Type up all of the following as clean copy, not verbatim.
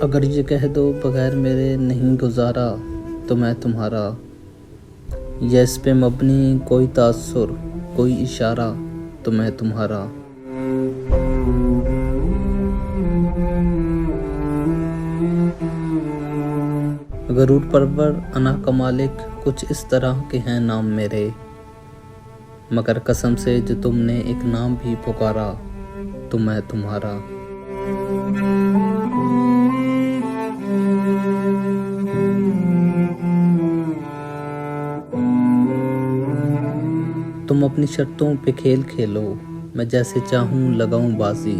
अगर ये कह दो बगैर मेरे नहीं गुजारा तो मैं तुम्हारा, या इस पे मबनी कोई तासुर कोई इशारा तो मैं तुम्हारा। अगर रूट परवर अना का मालिक कुछ इस तरह के हैं नाम मेरे, मगर कसम से जो तुमने एक नाम भी पुकारा तो मैं तुम्हारा। तुम अपनी शर्तों पे खेल खेलो, मैं जैसे चाहूं लगाऊं बाजी।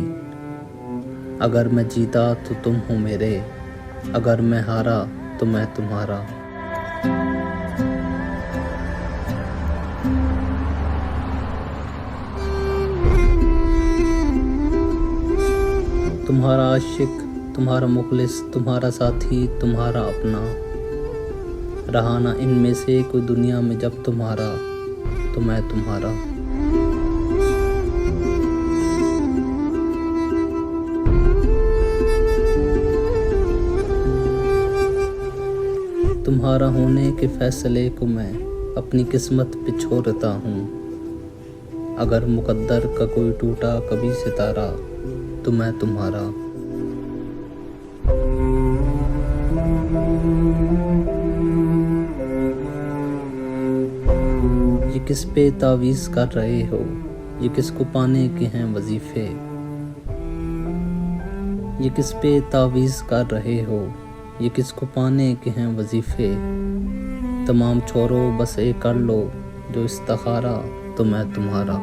अगर मैं जीता तो तुम हो मेरे, अगर मैं हारा तो मैं तुम्हारा। तुम्हारा आशिक, तुम्हारा मुखलिस, तुम्हारा साथी, तुम्हारा अपना। रहा ना इनमें से कोई दुनिया में जब तुम्हारा तो मैं तुम्हारा। तुम्हारा होने के फैसले को मैं अपनी किस्मत पे छोड़ता हूँ। अगर मुकद्दर का कोई टूटा कभी सितारा तो मैं तुम्हारा। ये किस पे तावीज़ कर रहे हो, ये किसको पाने के हैं वजीफे। ये किस पे तावीज़ कर रहे हो, ये किसको पाने के हैं वजीफे। तमाम छोरो बस एक कर लो जो इस्तिखारा तो मैं तुम्हारा।